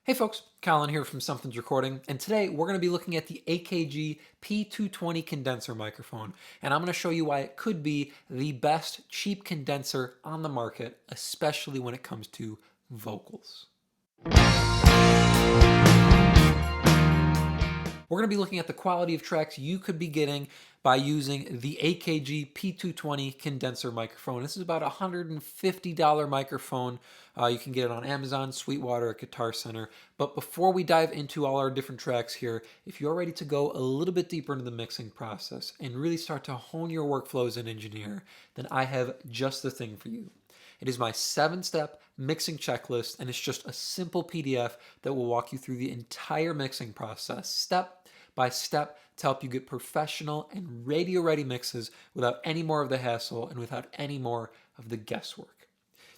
Hey folks, Colin here from Sumthins Recording, and today we're going to be looking at the AKG P220 condenser microphone, and I'm going to show you why it could be the best cheap condenser on the market, especially when it comes to vocals. We're going to be looking at the quality of tracks you could be getting by using the AKG P220 condenser microphone. This is about a $150 microphone. You can get it on Amazon, Sweetwater, at Guitar Center. But before we dive into all our different tracks here, if you're ready to go a little bit deeper into the mixing process and really start to hone your workflow as an engineer, then I have just the thing for you. It is my 7-step mixing checklist, and it's just a simple PDF that will walk you through the entire mixing process, step by step, to help you get professional and radio-ready mixes without any more of the hassle and without any more of the guesswork.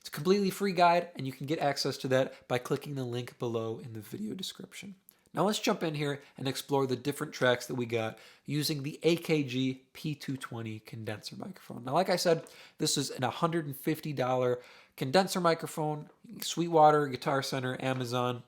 It's a completely free guide, and you can get access to that by clicking the link below in the video description. Now let's jump in here and explore the different tracks that we got using the AKG P220 condenser microphone. Now, like I said, this is an $150 condenser microphone, Sweetwater, Guitar Center, Amazon,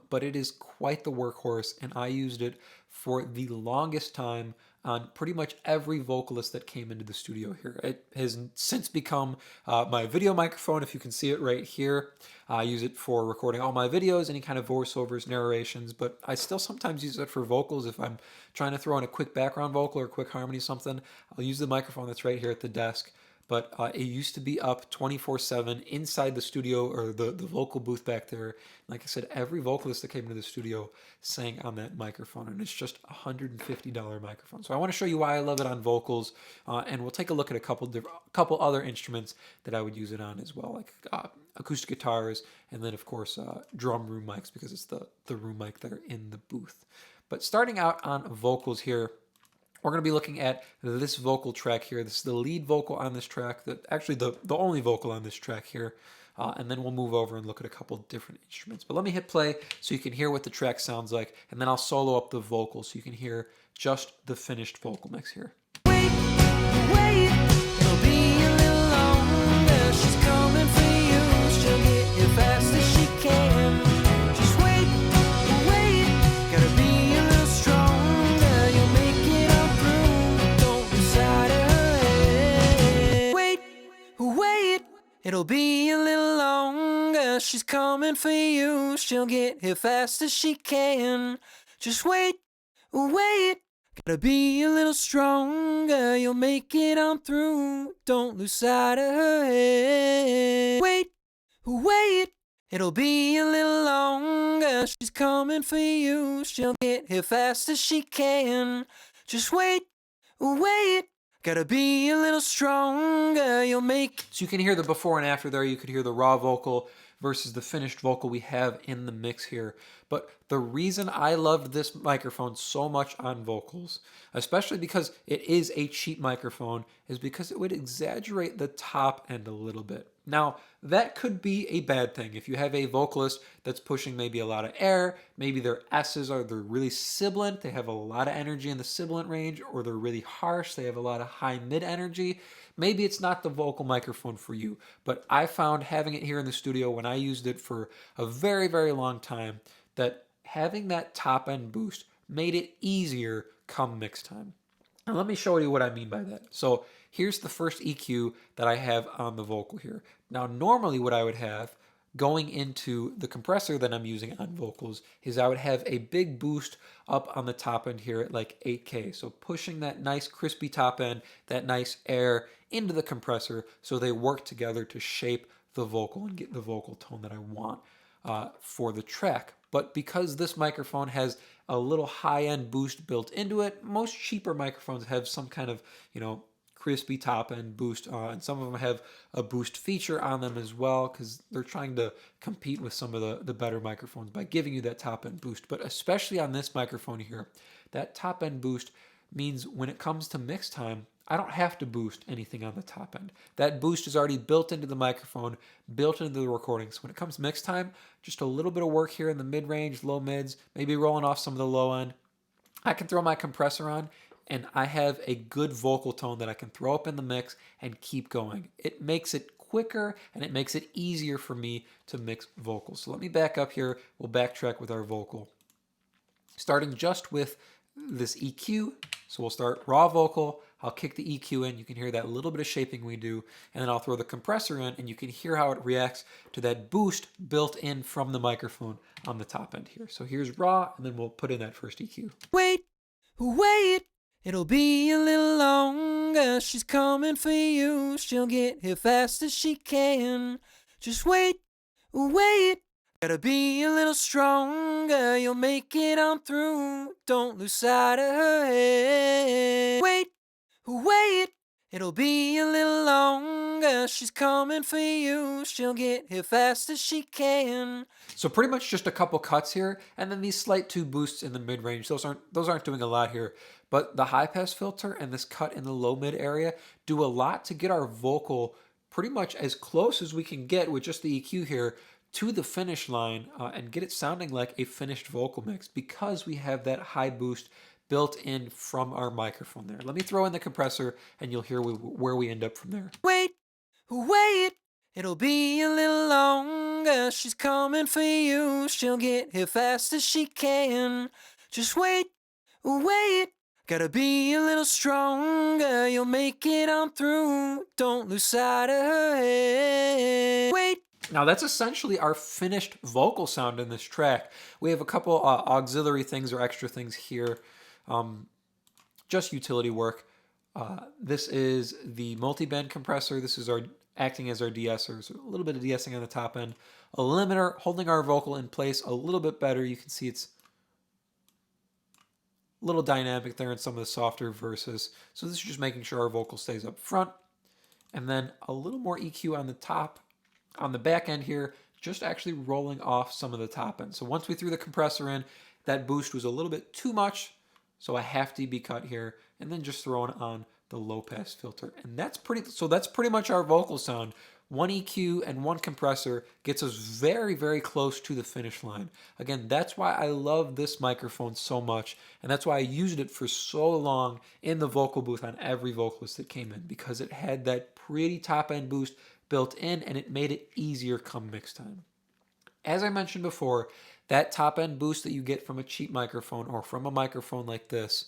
but it is quite the workhorse, and I used it for the longest time on pretty much every vocalist that came into the studio here. It has since become my video microphone, if you can see it right here. I use it for recording all my videos, any kind of voiceovers, narrations, but I still sometimes use it for vocals. If I'm trying to throw in a quick background vocal or quick harmony something, I'll use the microphone that's right here at the desk. But it used to be up 24/7 inside the studio, or the vocal booth back there. Like I said, every vocalist that came into the studio sang on that microphone, and it's just a $150 microphone. So I want to show you why I love it on vocals, and we'll take a look at a couple other instruments that I would use it on as well, like acoustic guitars, and then of course drum room mics, because it's the room mic there in the booth. But starting out on vocals here, we're going to be looking at this vocal track here. This is the lead vocal on this track, actually the only vocal on this track here. And then we'll move over and look at a couple different instruments. But let me hit play so you can hear what the track sounds like, and then I'll solo up the vocal so you can hear just the finished vocal mix here. Wait, wait, it'll be a little longer. She's coming for you. She'll get here fast as she can. Just wait, wait, gotta be a little stronger. You'll make it all through. Don't lose sight of her head. Wait, wait, it'll be a little longer. She's coming for you. She'll get here fast as she can. Just wait, wait. Gotta be a little stronger, you'll make it on through. Don't lose sight of her head. Wait, wait, it'll be a little longer. She's coming for you, she'll get here fast as she can. Just wait, wait, gotta be a little stronger, you'll make. So you can hear the before and after there. You could hear the raw vocal versus the finished vocal we have in the mix here. But the reason I loved this microphone so much on vocals, especially because it is a cheap microphone, is because it would exaggerate the top end a little bit. Now, that could be a bad thing. If you have a vocalist that's pushing maybe a lot of air, maybe their S's they're really sibilant, they have a lot of energy in the sibilant range, or they're really harsh, they have a lot of high mid energy, maybe it's not the vocal microphone for you. But I found having it here in the studio when I used it for a very, very long time, that having that top end boost made it easier come mix time. Now let me show you what I mean by that. So here's the first EQ that I have on the vocal here. Now normally what I would have going into the compressor that I'm using on vocals is I would have a big boost up on the top end here at like 8K. So pushing that nice crispy top end, that nice air into the compressor so they work together to shape the vocal and get the vocal tone that I want for the track. But because this microphone has a little high-end boost built into it, most cheaper microphones have some kind of, crispy top-end boost, and some of them have a boost feature on them as well, because they're trying to compete with some of the better microphones by giving you that top-end boost. But especially on this microphone here, that top-end boost means when it comes to mix time, I don't have to boost anything on the top end. That boost is already built into the microphone, built into the recording. So when it comes to mix time, just a little bit of work here in the mid-range, low mids, maybe rolling off some of the low end. I can throw my compressor on, and I have a good vocal tone that I can throw up in the mix and keep going. It makes it quicker and it makes it easier for me to mix vocals. So let me back up here. We'll backtrack with our vocal. Starting just with this EQ. So we'll start raw vocal. I'll kick the EQ in. You can hear that little bit of shaping we do. And then I'll throw the compressor in and you can hear how it reacts to that boost built in from the microphone on the top end here. So here's raw and then we'll put in that first EQ. Wait, wait, it'll be a little longer. She's coming for you. She'll get here fast as she can. Just wait, wait. Gotta be a little stronger. You'll make it on through. Don't lose sight of her head. Wait, wait. It'll be a little longer. She's coming for you. She'll get here fast as she can. So pretty much just a couple cuts here, and then these slight two boosts in the mid-range. Those aren't doing a lot here. But the high pass filter and this cut in the low mid area do a lot to get our vocal pretty much as close as we can get with just the EQ here to the finish line and get it sounding like a finished vocal mix because we have that high boost built in from our microphone there. Let me throw in the compressor and you'll hear where we end up from there. Wait, wait, it'll be a little longer. She's coming for you. She'll get here fast as she can. Just wait, wait. Gotta be a little stronger. You'll make it on through. Don't lose sight of her head. Wait. Now that's essentially our finished vocal sound in this track. We have a couple auxiliary things or extra things here, just utility work. This is the multi-band compressor. This is acting as our de-esser, so a little bit of de-essing on the top end. A limiter holding our vocal in place a little bit better. You can see it's a little dynamic there in some of the softer verses. So this is just making sure our vocal stays up front. And then a little more EQ on the top. On the back end here, just actually rolling off some of the top end. So once we threw the compressor in, that boost was a little bit too much, so a half dB cut here, and then just throwing on the low pass filter. And that's pretty much our vocal sound. One EQ and one compressor gets us very, very close to the finish line. Again, that's why I love this microphone so much, and that's why I used it for so long in the vocal booth on every vocalist that came in, because it had that pretty top end boost built in and it made it easier come mix time. As I mentioned before, that top end boost that you get from a cheap microphone or from a microphone like this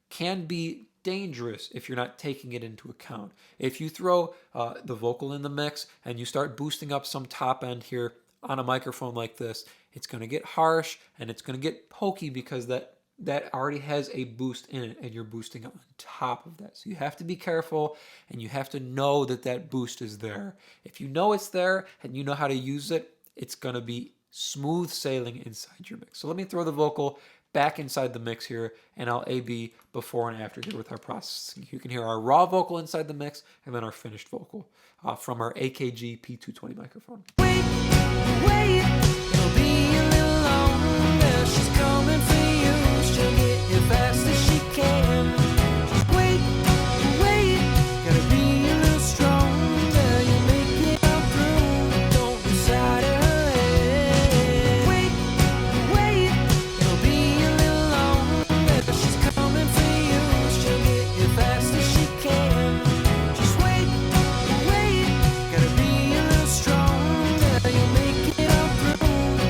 can be dangerous if you're not taking it into account. If you throw the vocal in the mix and you start boosting up some top end here on a microphone like this, it's going to get harsh and it's going to get pokey because that already has a boost in it and you're boosting on top of that. So you have to be careful and you have to know that that boost is there. If you know it's there and you know how to use it, it's going to be smooth sailing inside your mix. So let me throw the vocal back inside the mix here and I'll A/B before and after here with our processing. You can hear our raw vocal inside the mix and then our finished vocal from our AKG P220 microphone. Wait, wait, it'll be a little longer. She's coming for you. She'll get here fast as she can. Just wait, wait, gotta be a little stronger. You'll make it out through. Don't lose sight of her head. Wait, wait, it'll be a little longer. She's coming for you. She'll get here fast as she can. Just wait, wait, gotta be a little stronger. You'll make it out through.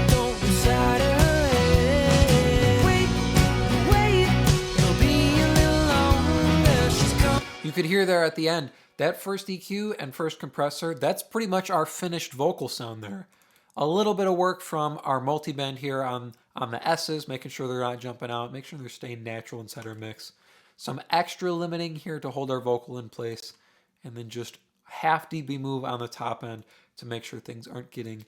Don't lose sight of her head. Wait, wait, it'll be a little longer. She's coming. You could hear there at the end, that first EQ and first compressor, that's pretty much our finished vocal sound there. A little bit of work from our multi-band here on the S's, making sure they're not jumping out, make sure they're staying natural inside our mix. Some extra limiting here to hold our vocal in place, and then just half dB move on the top end to make sure things aren't getting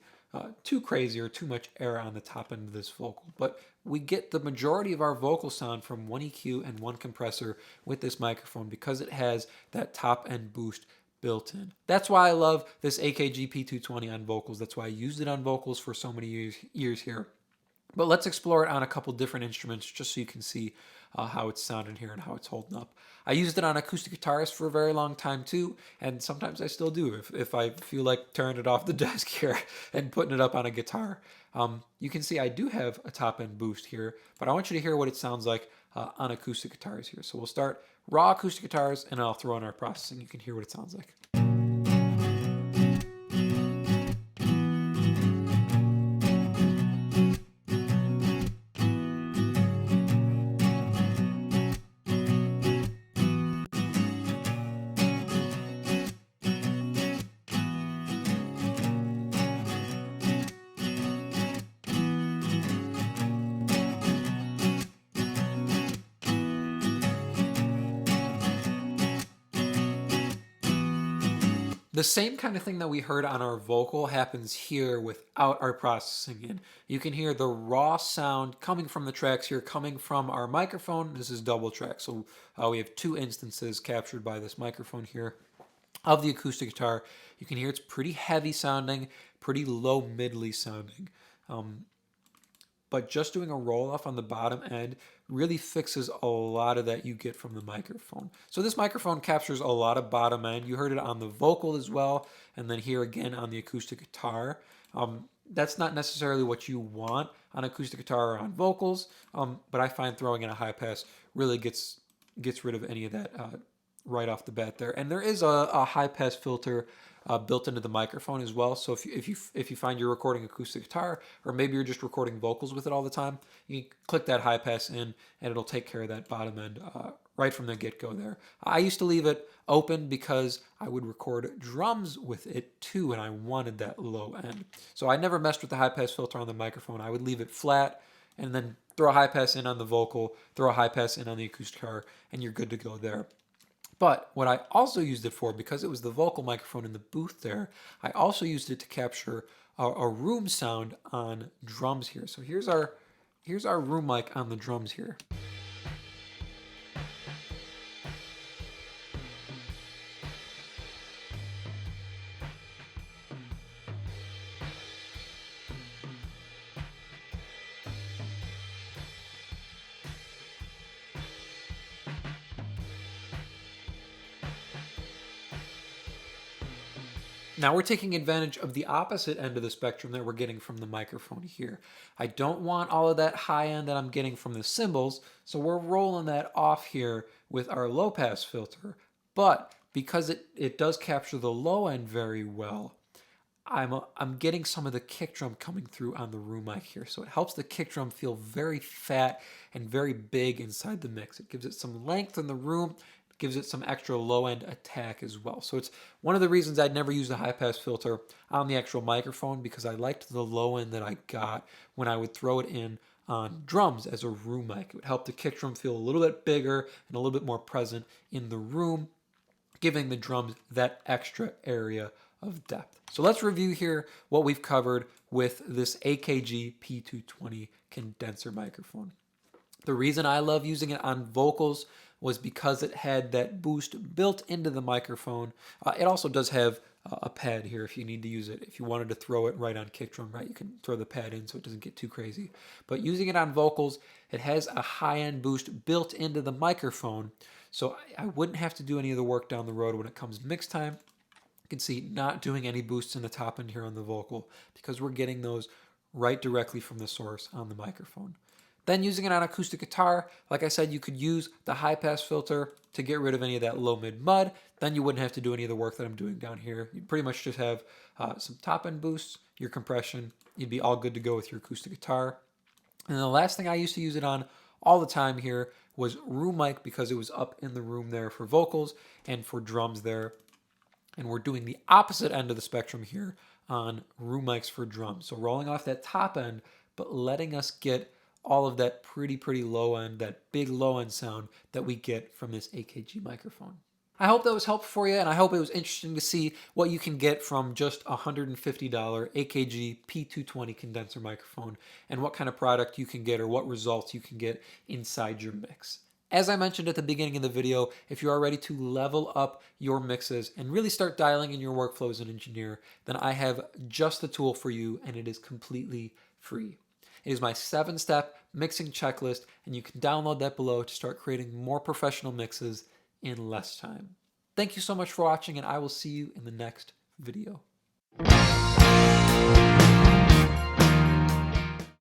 too crazy or too much air on the top end of this vocal. But we get the majority of our vocal sound from one EQ and one compressor with this microphone because it has that top end boost built in. That's why I love this AKG P220 on vocals. That's why I used it on vocals for so many years here. But let's explore it on a couple different instruments just so you can see how it's sounding here and how it's holding up. I used it on acoustic guitars for a very long time too, and sometimes I still do if I feel like turning it off the desk here and putting it up on a guitar. You can see I do have a top end boost here, but I want you to hear what it sounds like on acoustic guitars here. So we'll start raw acoustic guitars and I'll throw in our processing. You can hear what it sounds like. The same kind of thing that we heard on our vocal happens here without our processing in. You can hear the raw sound coming from the tracks here, coming from our microphone. This is double track, so we have two instances captured by this microphone here of the acoustic guitar. You can hear it's pretty heavy sounding, pretty low middly sounding. But just doing a roll off on the bottom end really fixes a lot of that you get from the microphone. So this microphone captures a lot of bottom end. You heard it on the vocal as well, and then here again on the acoustic guitar. That's not necessarily what you want on acoustic guitar or on vocals, but I find throwing in a high pass really gets rid of any of that right off the bat there. And there is a high pass filter built into the microphone as well. So if you find you're recording acoustic guitar, or maybe you're just recording vocals with it all the time, you can click that high pass in, and it'll take care of that bottom end right from the get-go there. I used to leave it open because I would record drums with it too, and I wanted that low end. So I never messed with the high pass filter on the microphone. I would leave it flat and then throw a high pass in on the vocal, throw a high pass in on the acoustic guitar, and you're good to go there. But what I also used it for, because it was the vocal microphone in the booth there, I also used it to capture a room sound on drums here. So here's our room mic on the drums here. Now we're taking advantage of the opposite end of the spectrum that we're getting from the microphone here. I don't want all of that high end that I'm getting from the cymbals, so we're rolling that off here with our low pass filter. But because it does capture the low end very well, I'm getting some of the kick drum coming through on the room mic here. So it helps the kick drum feel very fat and very big inside the mix. It gives it some length in the room, gives it some extra low-end attack as well. So it's one of the reasons I'd never use the high-pass filter on the actual microphone, because I liked the low end that I got when I would throw it in on drums as a room mic. It would help the kick drum feel a little bit bigger and a little bit more present in the room, giving the drums that extra area of depth. So let's review here what we've covered with this AKG P220 condenser microphone. The reason I love using it on vocals was because it had that boost built into the microphone. It also does have a pad here if you need to use it. If you wanted to throw it right on kick drum, right, you can throw the pad in so it doesn't get too crazy. But using it on vocals, it has a high-end boost built into the microphone, so I wouldn't have to do any of the work down the road when it comes mix time. You can see not doing any boosts in the top end here on the vocal, because we're getting those right directly from the source on the microphone. Then using it on acoustic guitar, like I said, you could use the high pass filter to get rid of any of that low mid mud. Then you wouldn't have to do any of the work that I'm doing down here. You'd pretty much just have some top end boosts, your compression. You'd be all good to go with your acoustic guitar. And the last thing I used to use it on all the time here was room mic, because it was up in the room there for vocals and for drums there. And we're doing the opposite end of the spectrum here on room mics for drums. So rolling off that top end, but letting us get all of that pretty low end, that big low end sound that we get from this AKG microphone. I hope that was helpful for you, and I hope it was interesting to see what you can get from just a $150 AKG P220 condenser microphone, and what kind of product you can get, or what results you can get inside your mix. As I mentioned at the beginning of the video, if you are ready to level up your mixes and really start dialing in your workflow as an engineer, then I have just the tool for you, and it is completely free. It is my 7-step mixing checklist, and you can download that below to start creating more professional mixes in less time. Thank you so much for watching, and I will see you in the next video.